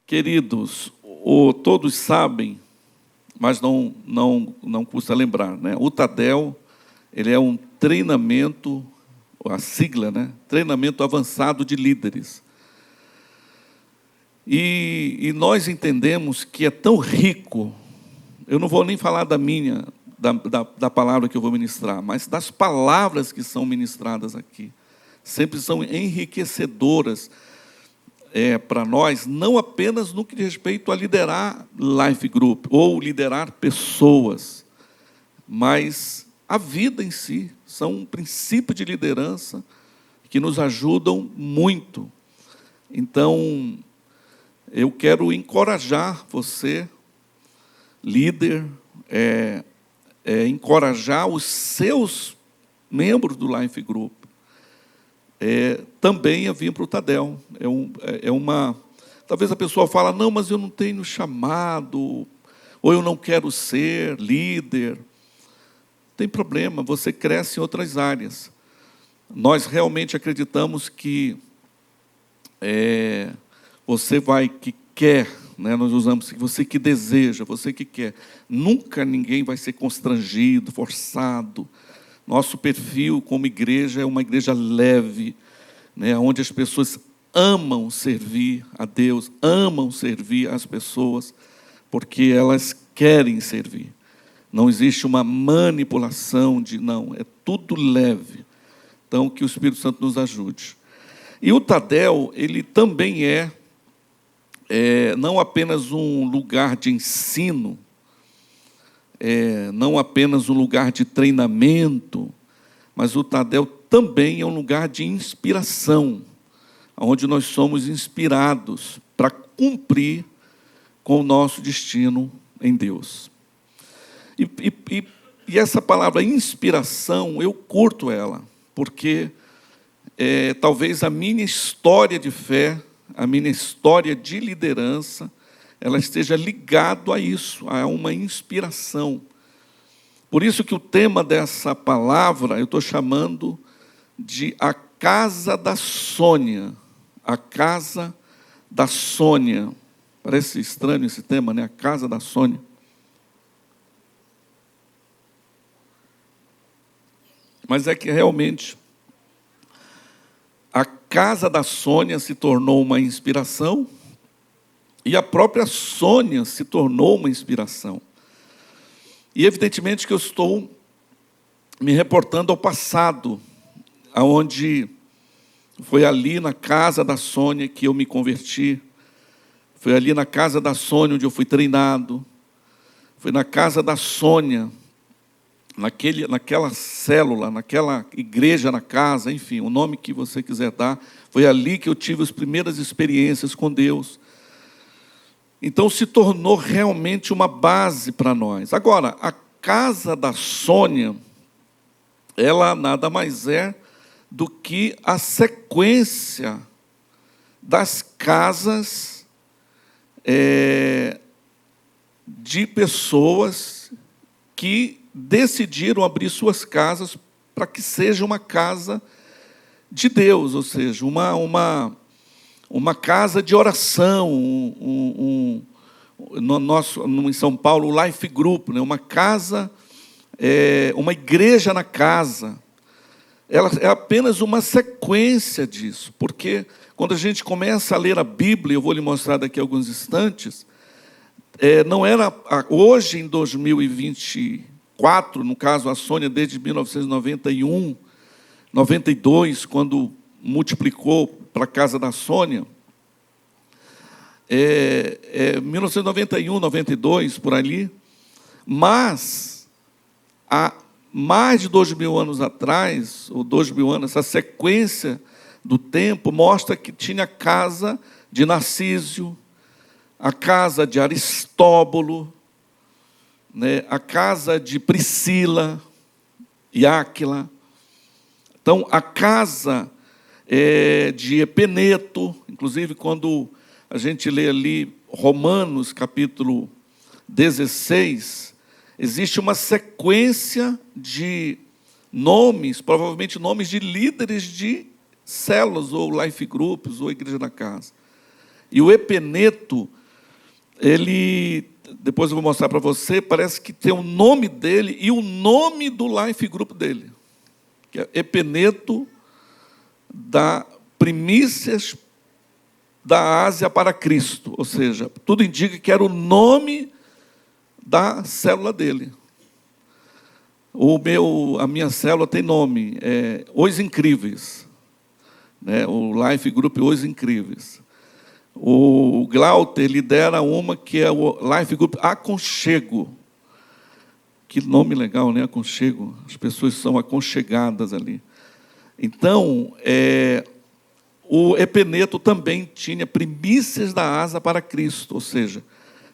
Queridos, todos sabem, mas não custa lembrar, né? O TADEL, ele é um treinamento, a sigla, né? Treinamento avançado de líderes. E nós entendemos que é tão rico, eu não vou nem falar da palavra que eu vou ministrar, mas das palavras que são ministradas aqui. Sempre são enriquecedoras para nós, não apenas no que diz respeito a liderar life group, ou liderar pessoas, mas a vida em si. São um princípio de liderança que nos ajudam muito. Então, eu quero encorajar você, líder, encorajar os seus membros do Life Group também a vir para o TADEL. Talvez a pessoa fale, não, mas eu não tenho chamado, ou eu não quero ser líder. Não tem problema, você cresce em outras áreas. Nós realmente acreditamos que você que quer, né? Nós usamos você que deseja, você que quer. Nunca ninguém vai ser constrangido, forçado. Nosso perfil como igreja é uma igreja leve, né? Onde as pessoas amam servir a Deus, amam servir as pessoas, porque elas querem servir. Não existe uma manipulação não, é tudo leve. Então, que o Espírito Santo nos ajude. E o TADEL, ele também não apenas um lugar de ensino, não apenas um lugar de treinamento, mas o TADEL também é um lugar de inspiração, onde nós somos inspirados para cumprir com o nosso destino em Deus. E essa palavra inspiração, eu curto ela, porque talvez a minha história de fé, a minha história de liderança, ela esteja ligada a isso, a uma inspiração. Por isso que o tema dessa palavra, eu estou chamando de a casa da Sônia. A casa da Sônia. Parece estranho esse tema, né? A casa da Sônia. Mas é que realmente a casa da Sônia se tornou uma inspiração e a própria Sônia se tornou uma inspiração. E evidentemente que eu estou me reportando ao passado, onde foi ali na casa da Sônia que eu me converti, foi ali na casa da Sônia onde eu fui treinado, foi na casa da Sônia, naquela célula, naquela igreja na casa, enfim, o nome que você quiser dar, foi ali que eu tive as primeiras experiências com Deus. Então se tornou realmente uma base para nós. Agora, a casa da Sônia, ela nada mais é do que a sequência das casas de pessoas que decidiram abrir suas casas para que seja uma casa de Deus, ou seja, uma casa de oração, em São Paulo, o Life Group, né? Uma casa, uma igreja na casa. Ela é apenas uma sequência disso, porque quando a gente começa a ler a Bíblia, eu vou lhe mostrar daqui a alguns instantes, não era, hoje em 2024, no caso a Sônia desde 1991, 92, quando multiplicou para a casa da Sônia, 1991, 92, por ali, mas há mais de 2.000 anos atrás, ou 2.000 anos, essa sequência do tempo mostra que tinha a casa de Narcísio, a casa de Aristóbulo, né, a casa de Priscila e Áquila. Então, a casa de Epeneto, inclusive quando a gente lê ali Romanos, capítulo 16, existe uma sequência de nomes, provavelmente nomes de líderes de células, ou life groups, ou igreja da casa. E o Epeneto ele, depois eu vou mostrar para você, parece que tem o nome dele e o nome do Life Group dele, que é Epeneto da Primícias da Ásia para Cristo, ou seja, tudo indica que era o nome da célula dele. A minha célula tem nome, Os Incríveis, né? O Life Group Os Incríveis. O Glauter lidera uma que é o Life Group Aconchego. Que nome legal, né? Aconchego. As pessoas são aconchegadas ali. Então, o Epeneto também tinha Primícias da Asa para Cristo, ou seja,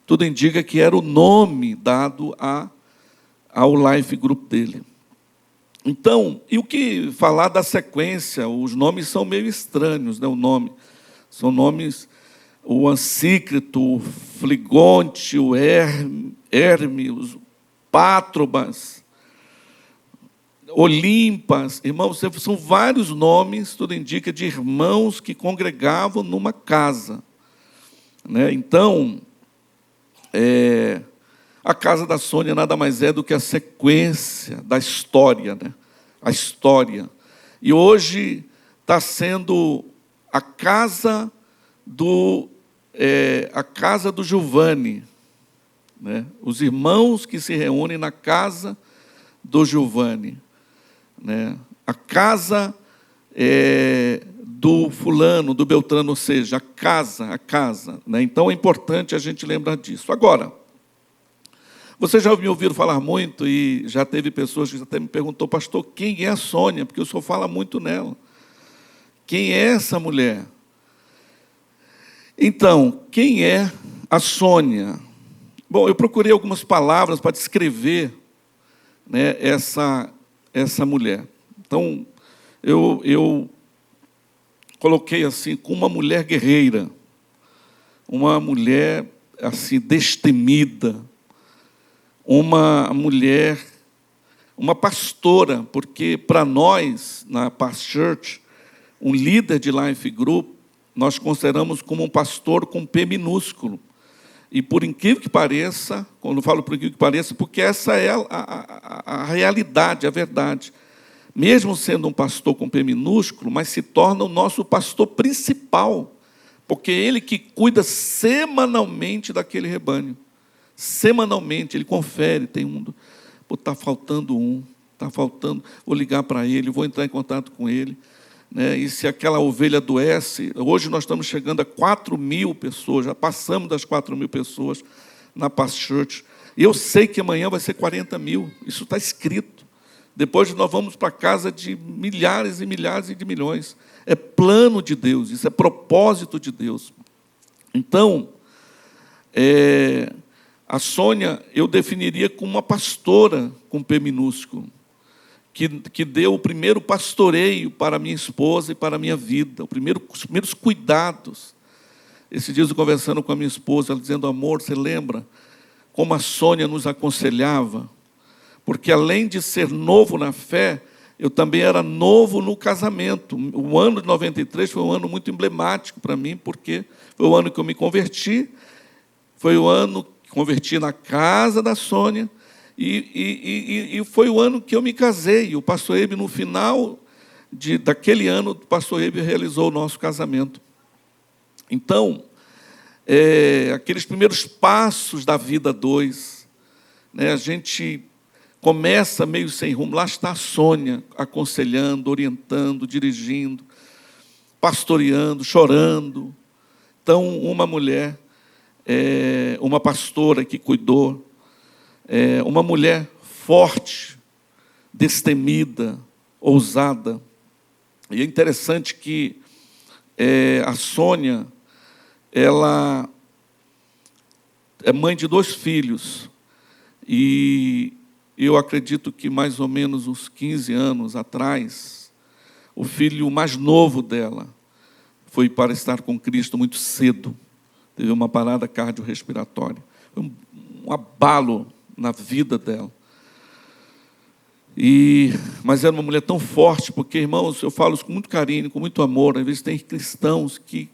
tudo indica que era o nome dado ao Life Group dele. Então, e o que falar da sequência? Os nomes são meio estranhos, né? São nomes, o Ansícrito, o Fligonte, o Herme, os Pátrobas, Olimpas, irmãos, são vários nomes, tudo indica, de irmãos que congregavam numa casa, né? Então, a casa da Sônia nada mais é do que a sequência da história, né? A história. E hoje está sendo a casa do Giovanni, né? Os irmãos que se reúnem na casa do Giovanni, né? A casa do fulano, do Beltrano, ou seja, a casa, né? Então é importante a gente lembrar disso. Agora, você já me ouviram falar muito, e já teve pessoas que até me perguntou, pastor, quem é a Sônia? Porque o senhor fala muito nela. Quem é essa mulher? Então, quem é a Sônia? Bom, eu procurei algumas palavras para descrever, né, essa mulher. Então, eu coloquei assim, como uma mulher guerreira, uma mulher assim destemida, uma mulher, uma pastora, porque para nós, na Past Church, um líder de Life Group, nós consideramos como um pastor com P minúsculo. E por incrível que pareça, quando eu falo por incrível que pareça, porque essa é a realidade, a verdade. Mesmo sendo um pastor com P minúsculo, mas se torna o nosso pastor principal, porque é ele que cuida semanalmente daquele rebanho. Semanalmente, ele confere, está faltando vou ligar para ele, vou entrar em contato com ele, né? E se aquela ovelha adoece, hoje nós estamos chegando a 4.000 pessoas, já passamos das 4.000 pessoas na Past Church, e eu sei que amanhã vai ser 40.000, isso está escrito. Depois nós vamos para a casa de milhares e milhares de milhões. É plano de Deus, isso é propósito de Deus. Então, a Sônia eu definiria como uma pastora com P minúsculo, que deu o primeiro pastoreio para minha esposa e para a minha vida, os primeiros cuidados. Esses dias eu conversando com a minha esposa, ela dizendo, amor, você lembra como a Sônia nos aconselhava? Porque além de ser novo na fé, eu também era novo no casamento. O ano de 93 foi um ano muito emblemático para mim, porque foi o ano que eu me converti, foi o ano que converti na casa da Sônia, e foi o ano que eu me casei. O pastor Ebe, no final daquele ano, o pastor Ebe realizou o nosso casamento. Então, aqueles primeiros passos da vida dois, né, a gente começa meio sem rumo. Lá está a Sônia, aconselhando, orientando, dirigindo, pastoreando, chorando. Então, uma mulher, uma pastora que cuidou, uma mulher forte, destemida, ousada. E é interessante que a Sônia, ela é mãe de 2 filhos, e eu acredito que mais ou menos uns 15 anos atrás, o filho mais novo dela foi para estar com Cristo muito cedo, teve uma parada cardiorrespiratória, foi um abalo na vida dela. Mas era uma mulher tão forte, porque, irmãos, eu falo isso com muito carinho, com muito amor. Às vezes tem cristãos que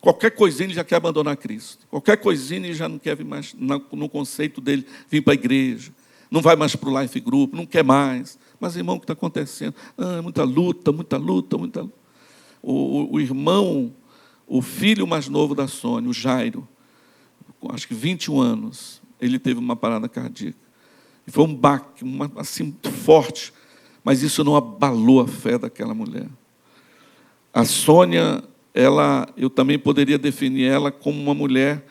Qualquer coisinha ele já quer abandonar Cristo. Qualquer coisinha ele já não quer vir mais, no conceito dele, vir para a igreja. Não vai mais para o Life Group, não quer mais. Mas, irmão, o que está acontecendo? Muita luta, muita luta, muita luta. O irmão, o filho mais novo da Sônia, o Jairo, com acho que 21 anos, ele teve uma parada cardíaca. E foi um baque, assim, muito forte. Mas isso não abalou a fé daquela mulher. A Sônia, eu também poderia definir ela como uma mulher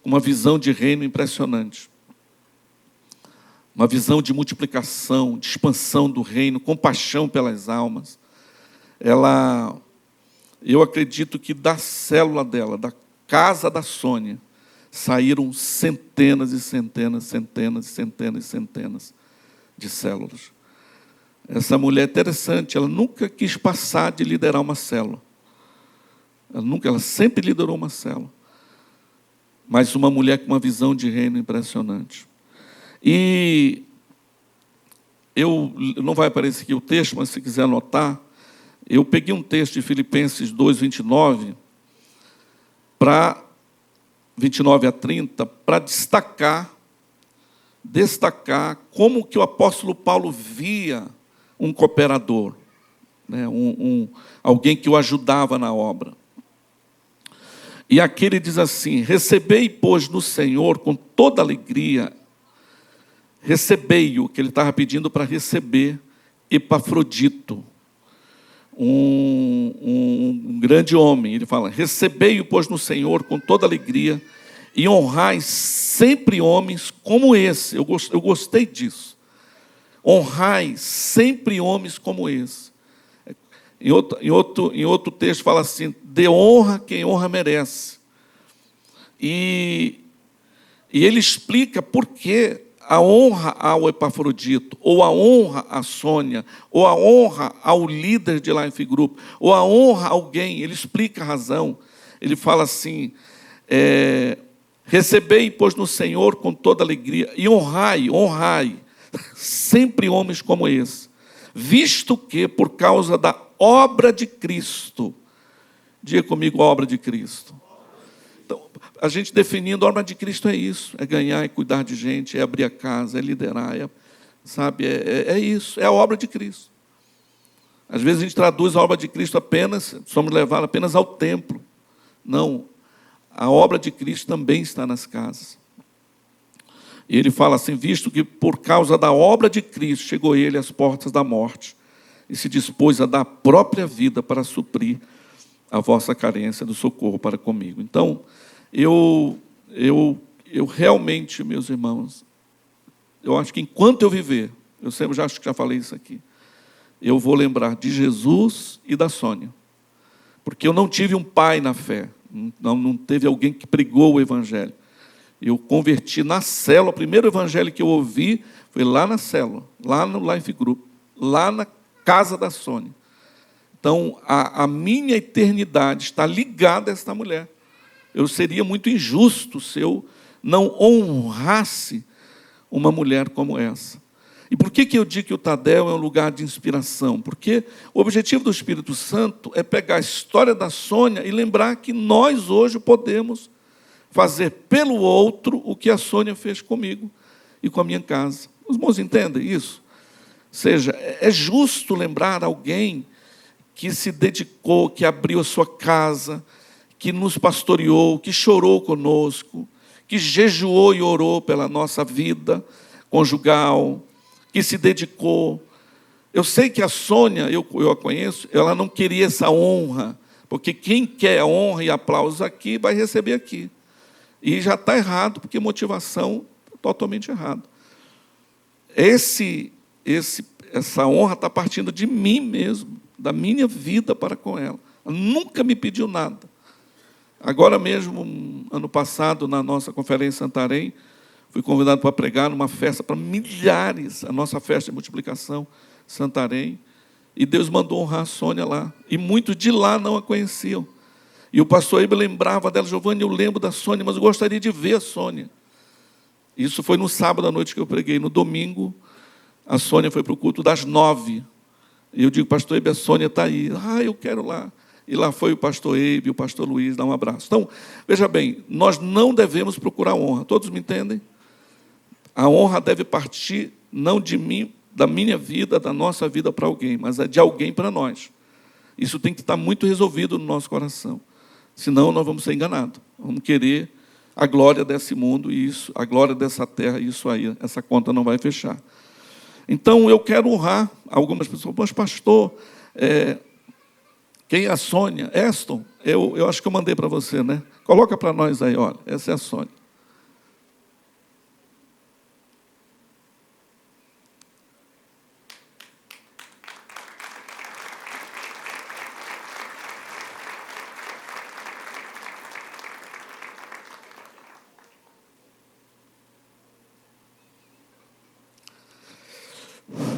com uma visão de reino impressionante. Uma visão de multiplicação, de expansão do reino, compaixão pelas almas. Eu acredito que da célula dela, da casa da Sônia, saíram centenas e centenas, centenas e centenas e centenas de células. Essa mulher é interessante, ela nunca quis passar de liderar uma célula. Ela sempre liderou uma célula. Mas uma mulher com uma visão de reino impressionante. E não vai aparecer aqui o texto, mas se quiser anotar, eu peguei um texto de Filipenses 2, 29 a 30, para destacar como que o apóstolo Paulo via um cooperador, né? Alguém que o ajudava na obra. E aqui ele diz assim: recebei, pois, no Senhor com toda alegria, recebei-o, que ele estava pedindo para receber Epafrodito, um grande homem. Ele fala: recebei-o, pois, no Senhor com toda alegria, e honrai sempre homens como esse. Eu gostei disso. Honrai sempre homens como esse. Em outro texto fala assim: dê honra quem honra merece. E ele explica por que a honra ao Epafrodito, ou a honra à Sônia, ou a honra ao líder de Life Group, ou a honra a alguém. Ele explica a razão. Ele fala assim: recebei, pois, no Senhor com toda alegria, e honrai sempre homens como esse, visto que, por causa da obra de Cristo, diga comigo, a obra de Cristo. Então, a gente definindo a obra de Cristo é isso: é ganhar, é cuidar de gente, é abrir a casa, é liderar, sabe, é isso, é a obra de Cristo. Às vezes a gente traduz a obra de Cristo apenas, somos levados apenas ao templo. Não, a obra de Cristo também está nas casas. E ele fala assim: visto que por causa da obra de Cristo chegou ele às portas da morte, e se dispôs a dar a própria vida para suprir a vossa carência do socorro para comigo. Então, eu realmente, meus irmãos, eu acho que enquanto eu viver, eu sempre acho que já falei isso aqui, eu vou lembrar de Jesus e da Sônia. Porque eu não tive um pai na fé, não teve alguém que pregou o evangelho. Eu converti na célula, o primeiro evangelho que eu ouvi foi lá na célula, lá no Life Group, lá na casa da Sônia. Então, a minha eternidade está ligada a esta mulher. Eu seria muito injusto se eu não honrasse uma mulher como essa. E por que eu digo que o Tadel é um lugar de inspiração? Porque o objetivo do Espírito Santo é pegar a história da Sônia e lembrar que nós hoje podemos fazer pelo outro o que a Sônia fez comigo e com a minha casa. Os irmãos entendem isso? Ou seja, é justo lembrar alguém que se dedicou, que abriu a sua casa, que nos pastoreou, que chorou conosco, que jejuou e orou pela nossa vida conjugal, que se dedicou. Eu sei que a Sônia, eu a conheço, ela não queria essa honra, porque quem quer honra e aplausos aqui, vai receber aqui. E já está errado, porque motivação totalmente errada. Essa honra está partindo de mim mesmo, da minha vida para com ela. Ela nunca me pediu nada. Agora mesmo, ano passado, na nossa conferência em Santarém, fui convidado para pregar numa festa para milhares, a nossa festa de multiplicação, Santarém, e Deus mandou honrar a Sônia lá. E muitos de lá não a conheciam. E o pastor Eiber lembrava dela: Giovanni, eu lembro da Sônia, mas eu gostaria de ver a Sônia. Isso foi no sábado à noite que eu preguei. No domingo, a Sônia foi para o culto das 9. E eu digo: pastor Eiber, a Sônia está aí. Eu quero lá. E lá foi o pastor Eibe e o pastor Luiz dar um abraço. Então, veja bem, nós não devemos procurar honra. Todos me entendem? A honra deve partir não de mim, da minha vida, da nossa vida para alguém, mas é de alguém para nós. Isso tem que estar muito resolvido no nosso coração. Senão nós vamos ser enganados. Vamos querer a glória desse mundo e isso, a glória dessa terra, e isso aí, essa conta não vai fechar. Então, eu quero honrar algumas pessoas. Mas, pastor, quem é a Sônia? Eston, eu acho que eu mandei para você, né? Coloca para nós aí, olha, essa é a Sônia.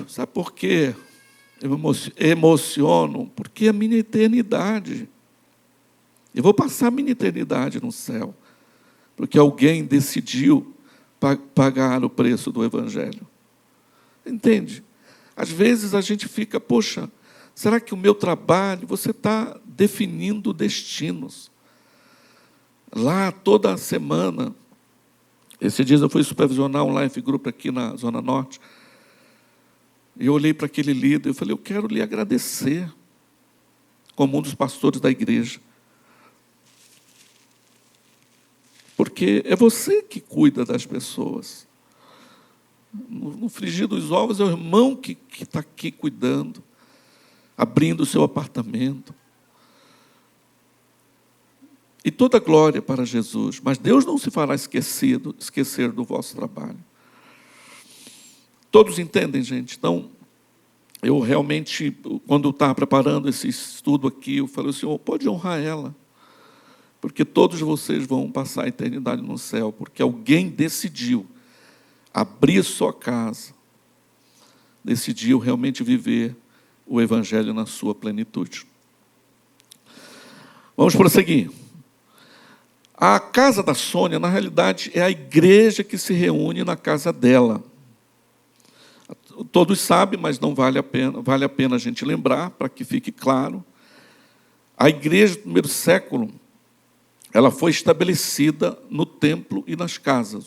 Sabe por quê? Eu me emociono, porque é a minha eternidade. Eu vou passar a minha eternidade no céu, porque alguém decidiu pagar o preço do Evangelho. Entende? Às vezes a gente fica, poxa, será que o meu trabalho, você está definindo destinos. Lá, toda semana, esses dias eu fui supervisionar um life group aqui na Zona Norte, e eu olhei para aquele líder e falei, eu quero lhe agradecer, como um dos pastores da igreja. Porque é você que cuida das pessoas. No frigir dos ovos é o irmão que está aqui cuidando, abrindo o seu apartamento. E toda glória para Jesus. Mas Deus não se fará esquecer do vosso trabalho. Todos entendem, gente? Então, eu realmente, quando eu estava preparando esse estudo aqui, eu falei, Senhor, pode honrar ela, porque todos vocês vão passar a eternidade no céu, porque alguém decidiu abrir sua casa, decidiu realmente viver o Evangelho na sua plenitude. Vamos prosseguir. A casa da Sônia, na realidade, é a igreja que se reúne na casa dela. Todos sabem, mas não vale a pena a gente lembrar, para que fique claro. A igreja do primeiro século, ela foi estabelecida no templo e nas casas.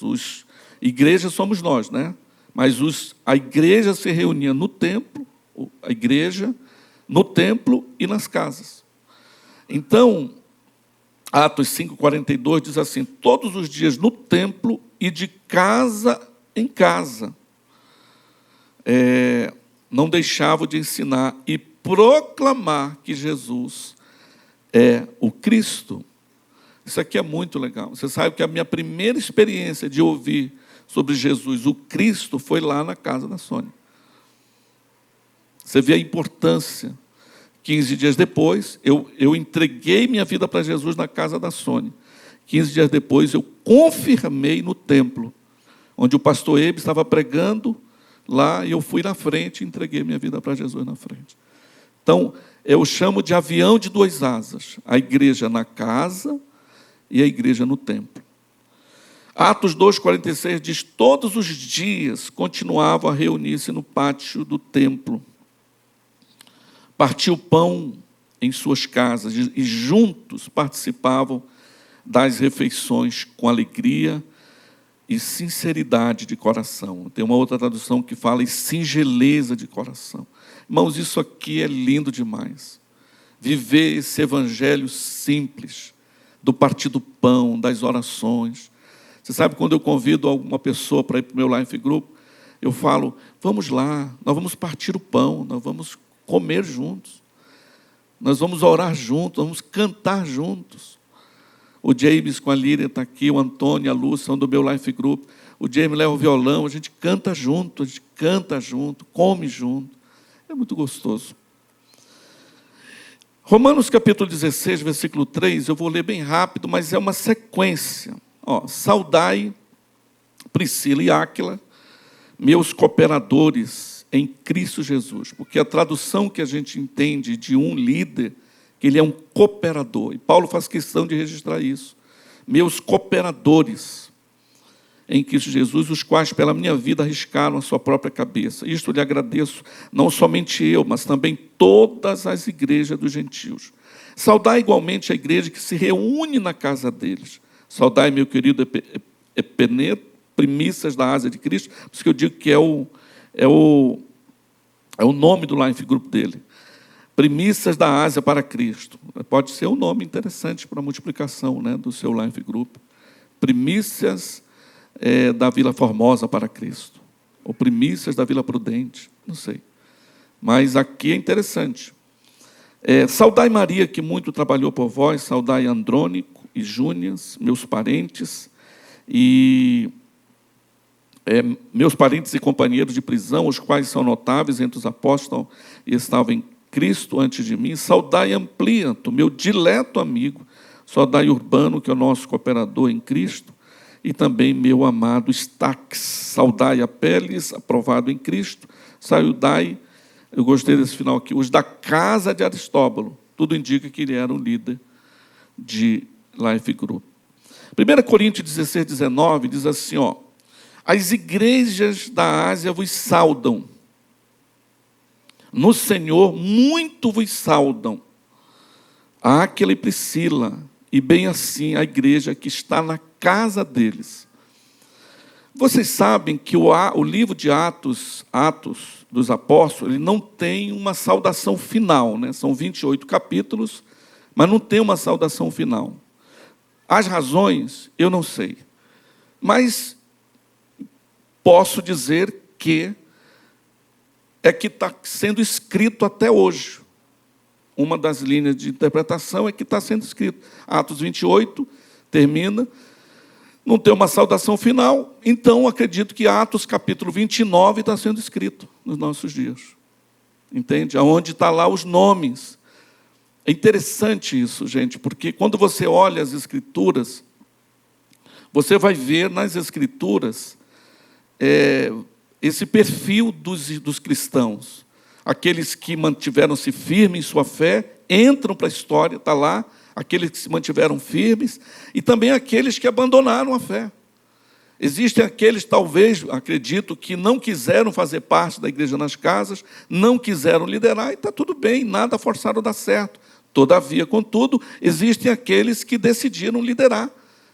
Igreja somos nós, né? Mas a igreja se reunia no templo, no templo e nas casas. Então, Atos 5,42 diz assim, todos os dias no templo e de casa em casa, não deixavam de ensinar e proclamar que Jesus é o Cristo. Isso aqui é muito legal. Você sabe que a minha primeira experiência de ouvir sobre Jesus, o Cristo, foi lá na casa da Sônia. Você vê a importância. 15 dias depois, eu entreguei minha vida para Jesus na casa da Sônia. 15 dias depois, eu confirmei no templo, onde o pastor Eibe estava pregando lá, e eu fui na frente e entreguei minha vida para Jesus na frente. Então, eu chamo de avião de duas asas. A igreja na casa e a igreja no templo. Atos 2,46 diz, todos os dias continuavam a reunir-se no pátio do templo. Partiam o pão em suas casas e juntos participavam das refeições com alegria e sinceridade de coração. Tem uma outra tradução que fala em singeleza de coração. Irmãos, isso aqui é lindo demais. Viver esse evangelho simples, do partir do pão, das orações. Você sabe, quando eu convido alguma pessoa para ir para o meu life group, eu falo, vamos lá, nós vamos partir o pão, nós vamos comer juntos, nós vamos orar juntos, vamos cantar juntos. O James com a Líria está aqui, o Antônio e a Lúcia são do meu life group. O James leva o violão, a gente canta junto, come junto. É muito gostoso. Romanos capítulo 16, versículo 3, eu vou ler bem rápido, mas é uma sequência. Saudai Priscila e Áquila, meus cooperadores em Cristo Jesus. Porque a tradução que a gente entende de um líder, que ele é um cooperador. E Paulo faz questão de registrar isso. Meus cooperadores em Cristo Jesus, os quais pela minha vida arriscaram a sua própria cabeça. Isto lhe agradeço, não somente eu, mas também todas as igrejas dos gentios. Saudai igualmente a igreja que se reúne na casa deles. Saudai, meu querido Epeneto, primícias da Ásia de Cristo, por isso que eu digo que é o nome do Life Group dele. Primícias da Ásia para Cristo. Pode ser um nome interessante para a multiplicação, né, do seu Life Group. Primícias da Vila Formosa para Cristo. Ou primícias da Vila Prudente, não sei. Mas aqui é interessante. Saudai Maria, que muito trabalhou por vós, saudai Andrônico e Júnias, meus parentes, e meus parentes e companheiros de prisão, os quais são notáveis entre os apóstolos e estavam em Cristo antes de mim. Saudai Amplianto, meu dileto amigo. Saudai Urbano, que é o nosso cooperador em Cristo, e também meu amado Stax. Saudai Apeles, aprovado em Cristo. Saudai, eu gostei desse final aqui, os da casa de Aristóbulo. Tudo indica que ele era um líder de Life Group. 1 Coríntios 16, 19 diz assim, as igrejas da Ásia vos saudam. No Senhor muito vos saudam. Áquila e Priscila, e bem assim a igreja que está na casa deles. Vocês sabem que o livro de Atos dos Apóstolos, ele não tem uma saudação final, né? São 28 capítulos, mas não tem uma saudação final. As razões, eu não sei. Mas posso dizer que está sendo escrito até hoje. Uma das linhas de interpretação é que está sendo escrito. Atos 28 termina, não tem uma saudação final, então acredito que Atos capítulo 29 está sendo escrito nos nossos dias. Entende? Onde está lá os nomes. É interessante isso, gente, porque quando você olha as Escrituras, você vai ver nas Escrituras esse perfil dos cristãos. Aqueles que mantiveram-se firmes em sua fé, entram para a história, está lá, aqueles que se mantiveram firmes, e também aqueles que abandonaram a fé. Existem aqueles, talvez, acredito, que não quiseram fazer parte da igreja nas casas, não quiseram liderar, e está tudo bem, nada forçado a dar certo. Todavia, contudo, existem aqueles que decidiram liderar.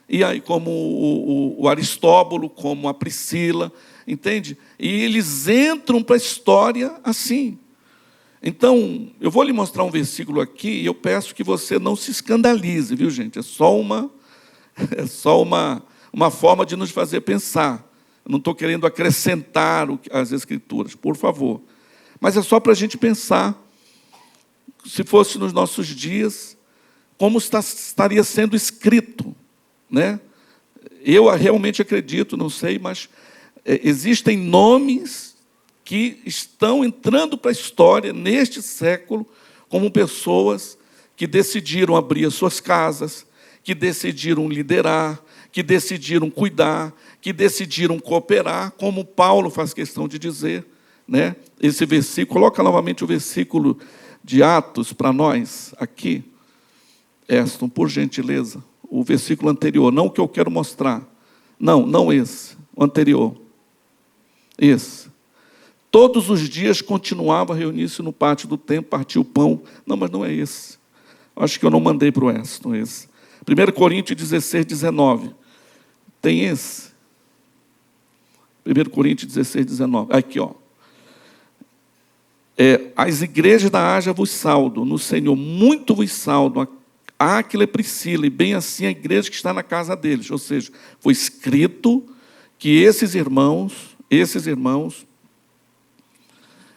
E aí, como o Aristóbulo, como a Priscila, entende? E eles entram para a história assim. Então, eu vou lhe mostrar um versículo aqui, e eu peço que você não se escandalize, viu, gente? É só uma forma de nos fazer pensar. Eu não estou querendo acrescentar as Escrituras, por favor. Mas é só para a gente pensar, se fosse nos nossos dias, como estaria sendo escrito, né? Eu realmente acredito, não sei, mas existem nomes que estão entrando para a história neste século como pessoas que decidiram abrir as suas casas, que decidiram liderar, que decidiram cuidar, que decidiram cooperar, como Paulo faz questão de dizer, né? Esse versículo, coloca novamente o versículo de Atos para nós, aqui, Eston, por gentileza, o versículo anterior, não o que eu quero mostrar, não esse, o anterior, esse. Todos os dias continuava a reunir-se no pátio do templo, partia o pão, não, mas não é esse, acho que eu não mandei para o Eston, esse. 1 Coríntios 16, 19, tem esse, 1 Coríntios 16, 19, aqui, as igrejas da Ásia vos saudam, no Senhor muito vos saudam, Áquila e Priscila, e bem assim a igreja que está na casa deles. Ou seja, foi escrito que esses irmãos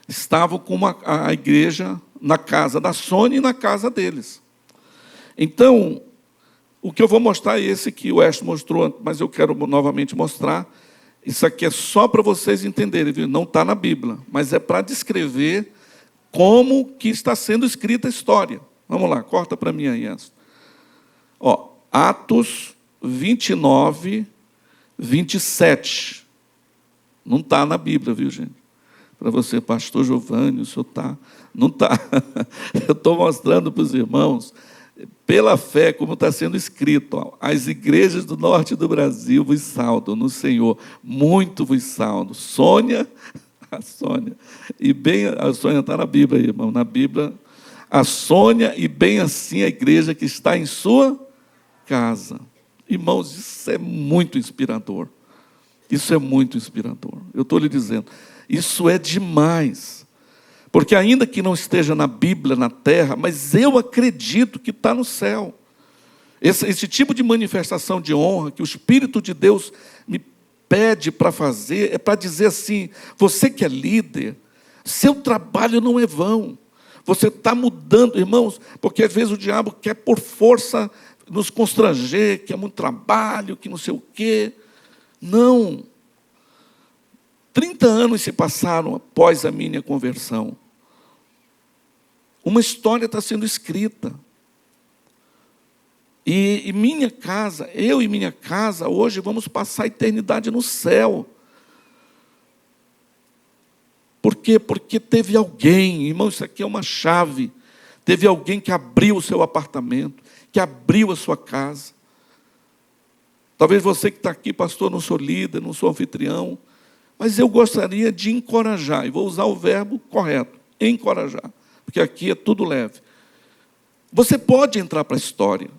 estavam com a igreja na casa da Sônia e na casa deles. Então, o que eu vou mostrar é esse que o Eston mostrou, mas eu quero novamente mostrar. Isso aqui é só para vocês entenderem, viu? Não está na Bíblia, mas é para descrever como que está sendo escrita a história. Vamos lá, corta para mim aí, Eston. Atos 29, 27. Não está na Bíblia, viu, gente? Para você, pastor Giovanni, o senhor está... Não está. Eu estou mostrando para os irmãos, pela fé, como está sendo escrito. As igrejas do norte do Brasil vos saudam no Senhor. Muito vos saudam. A Sônia. E bem, a Sônia está na Bíblia aí, irmão. Na Bíblia, a Sônia e bem assim a igreja que está em sua casa. Irmãos, isso é muito inspirador. Isso é muito inspirador. Eu estou lhe dizendo, isso é demais. Porque ainda que não esteja na Bíblia, na terra, mas eu acredito que está no céu. Esse tipo de manifestação de honra que o Espírito de Deus me pede para fazer, é para dizer assim, você que é líder, seu trabalho não é vão. Você está mudando, irmãos, porque às vezes o diabo quer por força nos constranger, que é muito trabalho, que não sei o quê. Não. 30 anos se passaram após a minha conversão. Uma história está sendo escrita. E minha casa, eu e minha casa, hoje vamos passar a eternidade no céu. Por quê? Porque teve alguém, irmão, isso aqui é uma chave. Teve alguém que abriu o seu apartamento, que abriu a sua casa. Talvez você que está aqui, pastor, não sou líder, não sou anfitrião, mas eu gostaria de encorajar, e vou usar o verbo correto, encorajar, porque aqui é tudo leve. Você pode entrar para a história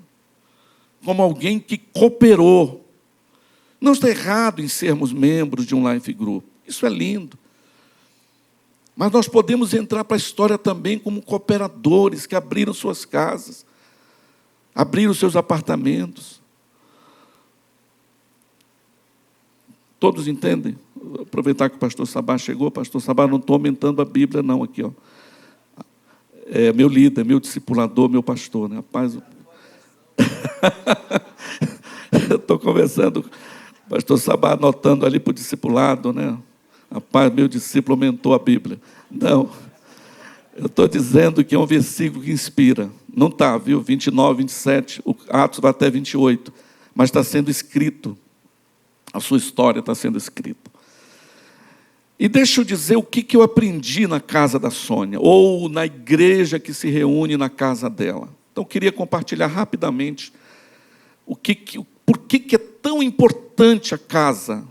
como alguém que cooperou. Não está errado em sermos membros de um life group, isso é lindo. Mas nós podemos entrar para a história também como cooperadores que abriram suas casas, abriram seus apartamentos. Todos entendem? Vou aproveitar que o pastor Sabá chegou. Pastor Sabá, não estou aumentando a Bíblia, não, aqui, ó. É meu líder, meu discipulador, meu pastor, né? Rapaz, eu estou conversando, o pastor Sabá anotando ali para o discipulado, né? Rapaz, meu discípulo aumentou a Bíblia. Não, eu estou dizendo que é um versículo que inspira. Não está, viu? 29, 27, o Atos vai até 28, mas está sendo escrito. A sua história está sendo escrita. E deixa eu dizer o que eu aprendi na casa da Sônia, ou na igreja que se reúne na casa dela. Então, eu queria compartilhar rapidamente por que é tão importante a casa.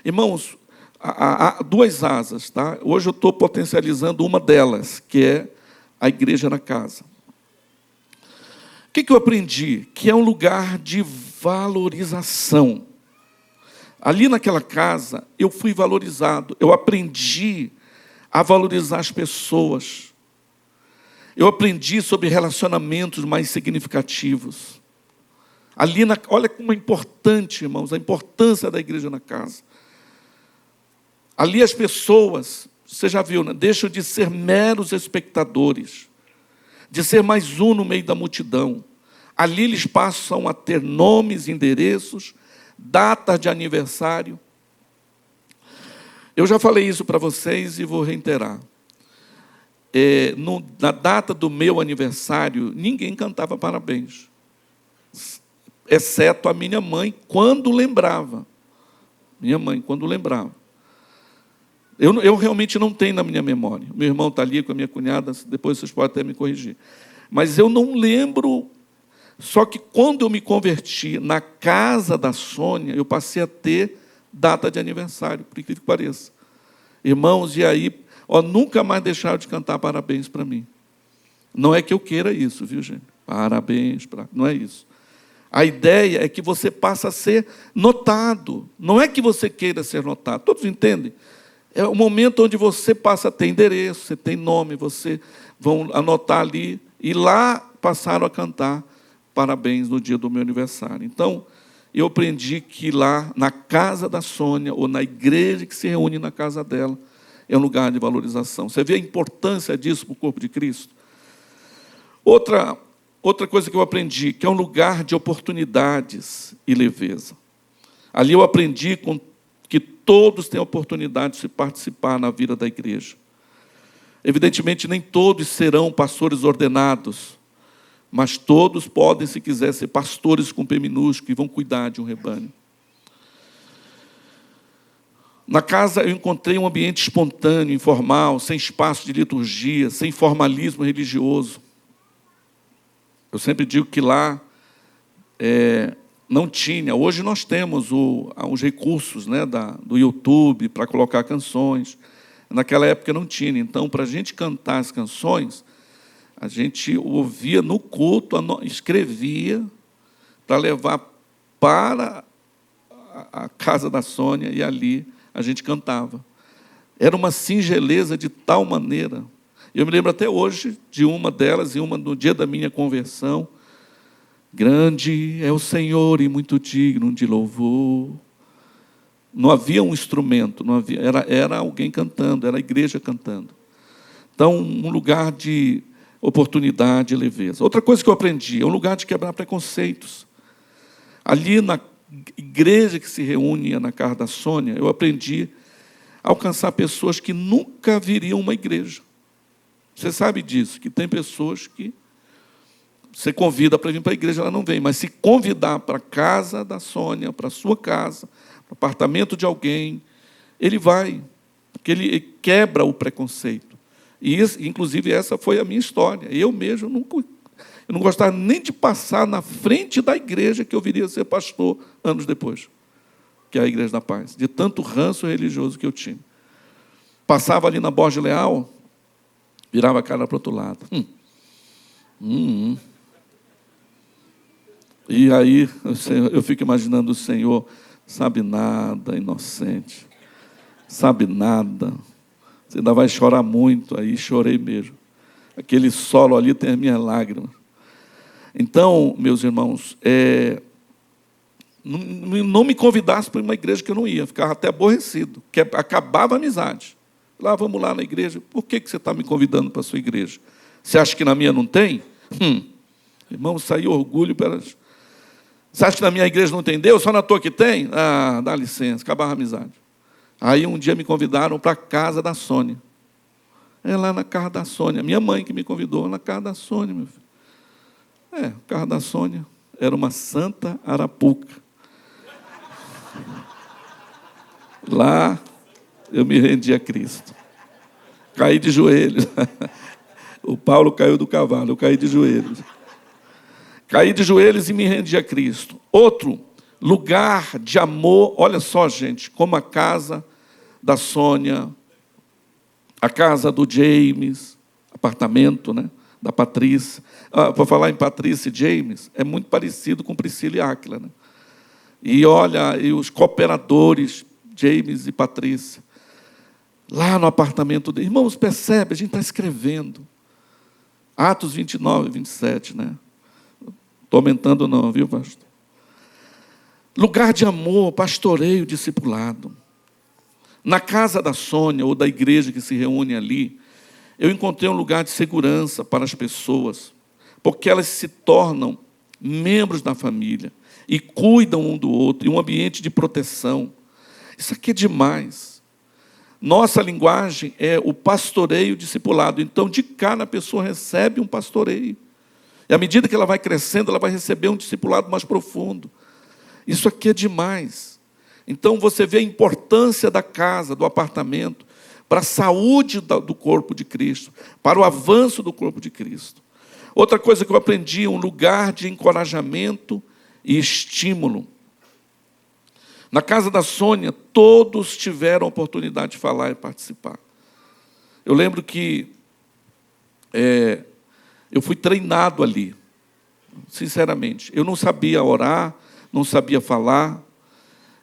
Irmãos, há duas asas, tá? Hoje eu estou potencializando uma delas, que é a igreja na casa. O que eu aprendi? Que é um lugar de valorização. Ali naquela casa, eu fui valorizado. Eu aprendi a valorizar as pessoas. Eu aprendi sobre relacionamentos mais significativos. Olha como é importante, irmãos, a importância da igreja na casa. Ali as pessoas, você já viu, né? Deixam de ser meros espectadores, de ser mais um no meio da multidão. Ali eles passam a ter nomes, endereços, datas de aniversário. Eu já falei isso para vocês e vou reiterar. Na data do meu aniversário, ninguém cantava parabéns, exceto a minha mãe, quando lembrava. Minha mãe, quando lembrava. Eu realmente não tenho na minha memória. Meu irmão está ali com a minha cunhada, depois vocês podem até me corrigir. Mas eu não lembro. Só que quando eu me converti na casa da Sônia, eu passei a ter data de aniversário, por incrível que pareça. Irmãos, e aí, nunca mais deixaram de cantar parabéns para mim. Não é que eu queira isso, viu, gente? Parabéns, não é isso. A ideia é que você passa a ser notado. Não é que você queira ser notado. Todos entendem? É o momento onde você passa a ter endereço, você tem nome, você vão anotar ali, e lá passaram a cantar parabéns no dia do meu aniversário. Então, eu aprendi que lá, na casa da Sônia, ou na igreja que se reúne na casa dela, é um lugar de valorização. Você vê a importância disso para o corpo de Cristo? Outra coisa que eu aprendi, que é um lugar de oportunidades e leveza. Ali eu aprendi que todos têm a oportunidade de se participar na vida da igreja. Evidentemente, nem todos serão pastores ordenados, mas todos podem, se quiser, ser pastores com P minúsculo, e vão cuidar de um rebanho. Na casa eu encontrei um ambiente espontâneo, informal, sem espaço de liturgia, sem formalismo religioso. Eu sempre digo que lá não tinha. Hoje nós temos os recursos, né, do YouTube para colocar canções. Naquela época não tinha. Então, para a gente cantar as canções, A gente ouvia no culto, escrevia para levar para a casa da Sônia, e ali a gente cantava. Era uma singeleza de tal maneira. Eu me lembro até hoje de uma delas, e uma no dia da minha conversão. Grande é o Senhor e muito digno de louvor. Não havia um instrumento, não havia, era alguém cantando, era a igreja cantando. Então, um lugar de oportunidade e leveza. Outra coisa que eu aprendi, é um lugar de quebrar preconceitos. Ali na igreja que se reunia na casa da Sônia, eu aprendi a alcançar pessoas que nunca viriam uma igreja. Você sabe disso, que tem pessoas que você convida para vir para a igreja, ela não vem, mas se convidar para a casa da Sônia, para a sua casa, para o apartamento de alguém, ele vai, porque ele quebra o preconceito. E, inclusive, essa foi a minha história. Eu mesmo eu não gostava nem de passar na frente da igreja que eu viria a ser pastor anos depois, que é a Igreja da Paz, de tanto ranço religioso que eu tinha. Passava ali na Borges Leal, virava a cara para o outro lado. E aí eu fico imaginando o Senhor, sabe nada, inocente, sabe nada. Você ainda vai chorar muito, aí chorei mesmo. Aquele solo ali tem as minhas lágrimas. Então, meus irmãos, não me convidasse para uma igreja que eu não ia, ficava até aborrecido, que acabava a amizade. Lá, vamos lá na igreja. Por que você está me convidando para a sua igreja? Você acha que na minha não tem? Irmão, saiu orgulho pelas... Você acha que na minha igreja não tem Deus? Só na tua que tem? Ah, dá licença, acabava a amizade. Aí um dia me convidaram para a casa da Sônia. É lá na casa da Sônia. Minha mãe que me convidou, na casa da Sônia, meu filho. A casa da Sônia era uma santa arapuca. Lá eu me rendi a Cristo. Caí de joelhos. O Paulo caiu do cavalo, eu caí de joelhos. Caí de joelhos e me rendi a Cristo. Outro lugar de amor, olha só, gente, como a casa da Sônia, a casa do James, apartamento, né, da Patrícia. Para falar em Patrícia e James, é muito parecido com Priscila e Áquila, né? E olha, e os cooperadores, James e Patrícia, lá no apartamento dele. Irmãos, percebe, a gente está escrevendo. Atos 29, 27, né? Estou aumentando não, viu, pastor? Lugar de amor, pastoreio, discipulado. Na casa da Sônia, ou da igreja que se reúne ali, eu encontrei um lugar de segurança para as pessoas, porque elas se tornam membros da família e cuidam um do outro, e um ambiente de proteção. Isso aqui é demais. Nossa linguagem é o pastoreio discipulado. Então, de cara, a pessoa recebe um pastoreio. E à medida que ela vai crescendo, ela vai receber um discipulado mais profundo. Isso aqui é demais. Então, você vê a importância da casa, do apartamento, para a saúde do corpo de Cristo, para o avanço do corpo de Cristo. Outra coisa que eu aprendi, um lugar de encorajamento e estímulo. Na casa da Sônia, todos tiveram a oportunidade de falar e participar. Eu lembro que eu fui treinado ali, sinceramente. Eu não sabia orar, não sabia falar.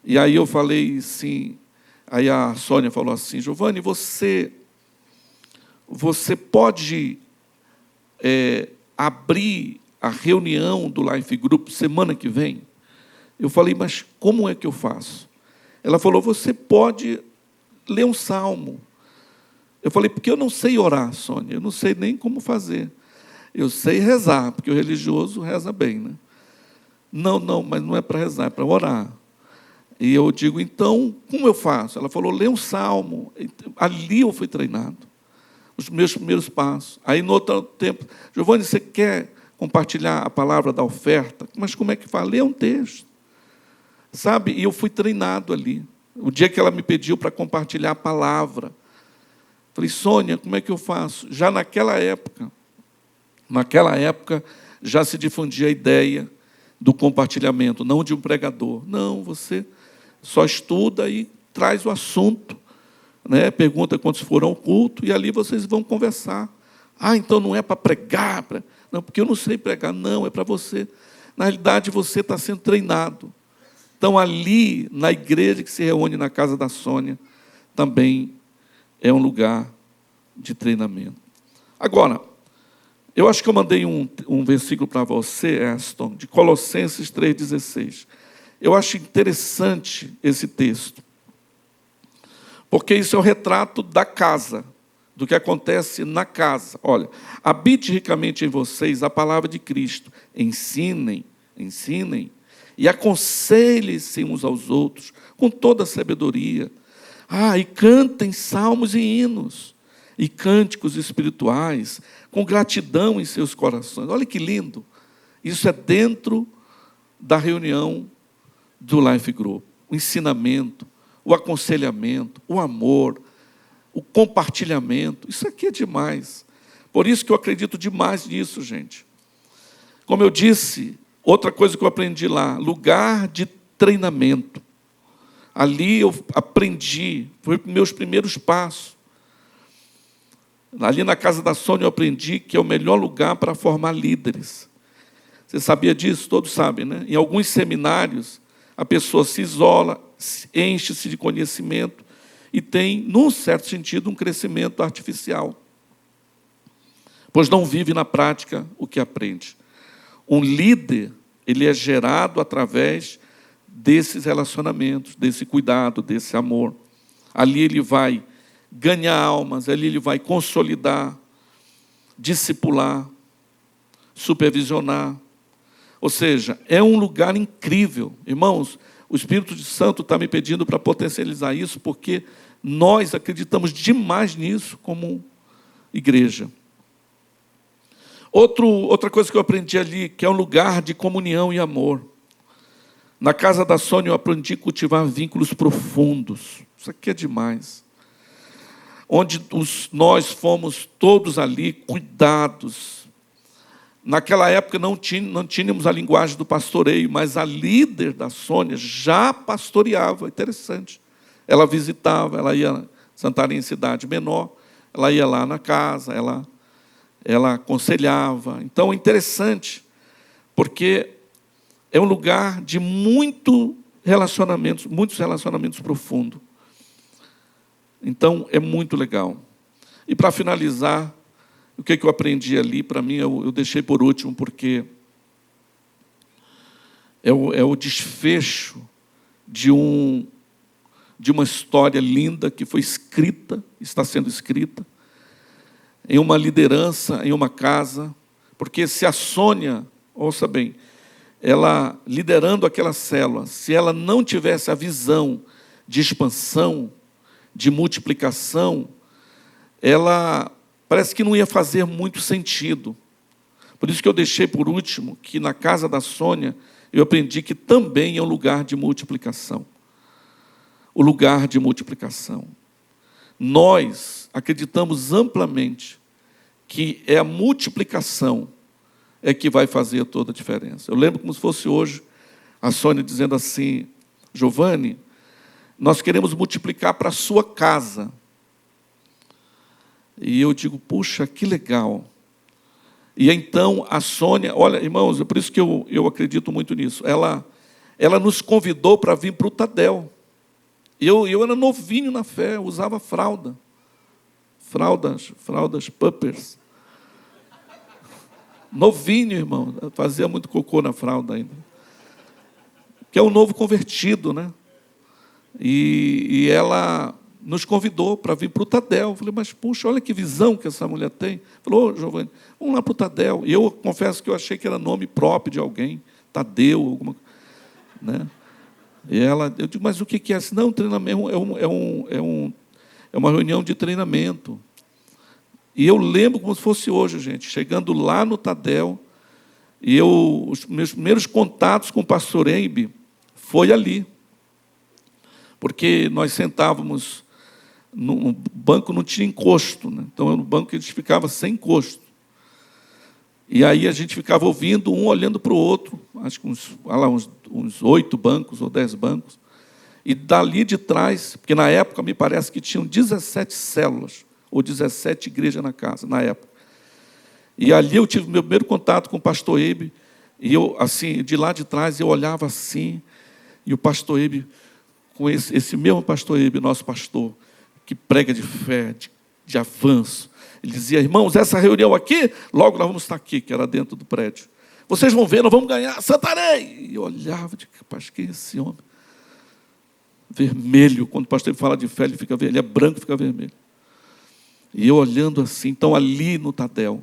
E aí eu falei assim, aí a Sônia falou assim, Giovanni, você pode abrir a reunião do Life Group semana que vem? Eu falei, mas como é que eu faço? Ela falou, você pode ler um salmo. Eu falei, porque eu não sei orar, Sônia, eu não sei nem como fazer. Eu sei rezar, porque o religioso reza bem, né? Não, mas não é para rezar, é para orar. E eu digo, então, como eu faço? Ela falou, lê um salmo. Ali eu fui treinado. Os meus primeiros passos. Aí, no outro tempo, Giovanni, você quer compartilhar a palavra da oferta? Mas como é que fala? Lê um texto. Sabe? E eu fui treinado ali. O dia que ela me pediu para compartilhar a palavra, falei, Sônia, como é que eu faço? Já naquela época, já se difundia a ideia do compartilhamento, não de um pregador. Não, você só estuda e traz o assunto, né? Pergunta quantos foram ao culto, e ali vocês vão conversar Ah, então não é para pregar. Não, porque eu não sei pregar. Não, é para você. Na realidade, você está sendo treinado. Então, ali, na igreja que se reúne na casa da Sônia, também é um lugar de treinamento. Agora, eu acho que eu mandei um versículo para você, Aston, de Colossenses 3,16. Eu acho interessante esse texto, porque isso é o retrato da casa, do que acontece na casa. Olha, habite ricamente em vocês a palavra de Cristo. Ensinem e aconselhem-se uns aos outros com toda a sabedoria. E cantem salmos e hinos e cânticos espirituais com gratidão em seus corações. Olha que lindo. Isso é dentro da reunião do Life Group. O ensinamento, o aconselhamento, o amor, o compartilhamento. Isso aqui é demais. Por isso que eu acredito demais nisso, gente. Como eu disse, outra coisa que eu aprendi lá, lugar de treinamento. Ali eu aprendi, foi meus primeiros passos. Ali na casa da Sônia eu aprendi que é o melhor lugar para formar líderes. Você sabia disso? Todos sabem, né? Em alguns seminários, a pessoa se isola, enche-se de conhecimento e tem, num certo sentido, um crescimento artificial, pois não vive na prática o que aprende. Um líder, ele é gerado através desses relacionamentos, desse cuidado, desse amor. Ali ele vai ganhar almas, ali ele vai consolidar, discipular, supervisionar. Ou seja, é um lugar incrível. Irmãos, o Espírito Santo está me pedindo para potencializar isso, porque nós acreditamos demais nisso como igreja. Outra coisa que eu aprendi ali, que é um lugar de comunhão e amor. Na casa da Sônia eu aprendi a cultivar vínculos profundos. Isso aqui é demais. Onde nós fomos todos ali cuidados. Naquela época não tínhamos a linguagem do pastoreio, mas a líder da Sônia já pastoreava. Interessante. Ela visitava, ela ia a Santarém, cidade menor, ela ia lá na casa, ela aconselhava. Então, é interessante, porque é um lugar de muitos relacionamentos profundos. Então, é muito legal. E, para finalizar, o que eu aprendi ali, para mim, eu deixei por último, porque é o desfecho de uma história linda que foi escrita, está sendo escrita, em uma liderança, em uma casa, porque se a Sônia, ouça bem, ela liderando aquela célula, se ela não tivesse a visão de expansão, de multiplicação, ela parece que não ia fazer muito sentido. Por isso que eu deixei por último, que na casa da Sônia, eu aprendi que também é um lugar de multiplicação. O lugar de multiplicação. Nós acreditamos amplamente que é a multiplicação é que vai fazer toda a diferença. Eu lembro como se fosse hoje, a Sônia dizendo assim, Giovanni, nós queremos multiplicar para a sua casa. E eu digo, puxa, que legal. E então a Sônia, olha, irmãos, é por isso que eu acredito muito nisso. Ela nos convidou para vir para o Tadel. Eu era novinho na fé, usava fraldas puppers. Novinho, irmão, fazia muito cocô na fralda ainda. Que é um novo convertido, né? E ela nos convidou para vir para o Tadel. Eu falei, mas puxa, olha que visão que essa mulher tem. Falou, Giovanni, vamos lá para o Tadel. E eu confesso que eu achei que era nome próprio de alguém, Tadeu, alguma coisa, né? E eu digo, mas o que é? Não, treinamento é uma reunião de treinamento. E eu lembro como se fosse hoje, gente, chegando lá no Tadel, e os meus primeiros contatos com o pastor Embe foi ali. Porque nós sentávamos, no banco não tinha encosto, né? Então, no banco eles ficavam sem encosto. E aí a gente ficava ouvindo, um olhando para o outro, acho que uns 8 bancos ou 10 bancos. E dali de trás, porque na época me parece que tinham 17 células, ou 17 igrejas na casa, na época. E ali eu tive meu primeiro contato com o pastor Ebe, e eu, assim, de lá de trás, eu olhava assim, e o pastor Ebe, com esse mesmo pastor Ebe, nosso pastor, que prega de fé, de avanço, ele dizia: irmãos, essa reunião aqui, logo nós vamos estar aqui, que era dentro do prédio. Vocês vão ver, nós vamos ganhar, Santarém! E eu olhava, de rapaz, quem é esse homem? Vermelho, quando o pastor Ebe fala de fé, ele fica vermelho, ele é branco, fica vermelho. E eu olhando assim, então ali no Tadel.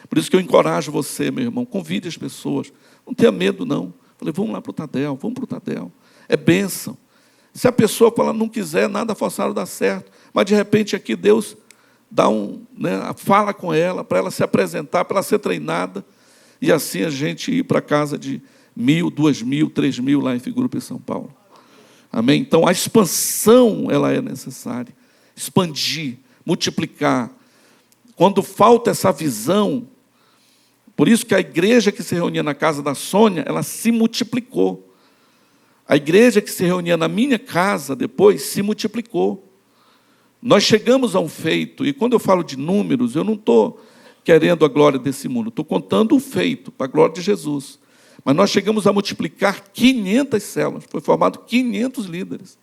Por isso que eu encorajo você, meu irmão, convide as pessoas. Não tenha medo, não. Falei, vamos lá para o Tadel, vamos para o Tadel. É bênção. Se a pessoa ela não quiser, nada forçado dá certo. Mas, de repente, aqui Deus dá fala com ela, para ela se apresentar, para ela ser treinada. E assim a gente ir para casa de 1.000, 2.000, 3.000 lá em Figurupa, em São Paulo. Amém? Então, a expansão, ela é necessária. Expandir, multiplicar. Quando falta essa visão, por isso que a igreja que se reunia na casa da Sônia, ela se multiplicou. A igreja que se reunia na minha casa depois se multiplicou. Nós chegamos a um feito, e quando eu falo de números, eu não estou querendo a glória desse mundo, estou contando o feito, para a glória de Jesus. Mas nós chegamos a multiplicar 500 células, foi formado 500 líderes,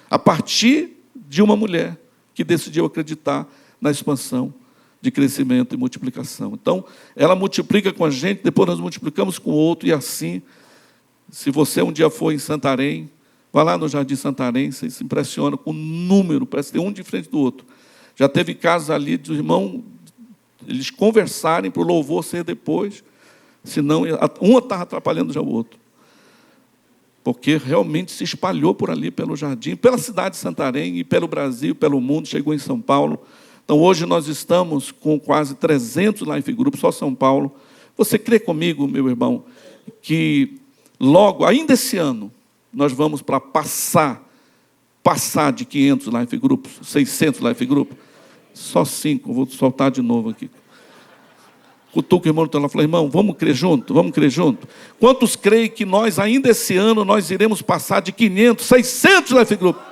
a partir de uma mulher que decidiu acreditar na expansão de crescimento e multiplicação. Então, ela multiplica com a gente, depois nós multiplicamos com o outro, e assim, se você um dia for em Santarém, vá lá no Jardim Santarém, você se impressiona com o número, parece ter um de frente do outro. Já teve casos ali de irmão, eles conversarem para o louvor ser depois, senão um estava atrapalhando já o outro. Porque realmente se espalhou por ali, pelo jardim, pela cidade de Santarém, e pelo Brasil, pelo mundo, chegou em São Paulo. Então, hoje nós estamos com quase 300 lá em Figurupa, só São Paulo. Você crê comigo, meu irmão, que logo, ainda esse ano, nós vamos para passar de 500 lá em Figurupa, 600 lá em Figurupa? Só 5, vou soltar de novo aqui. Cutuca o irmão do telefone, falou, irmão, vamos crer junto, vamos crer junto. Quantos creem que nós, ainda esse ano, nós iremos passar de 500, 600 lá em Figurupa?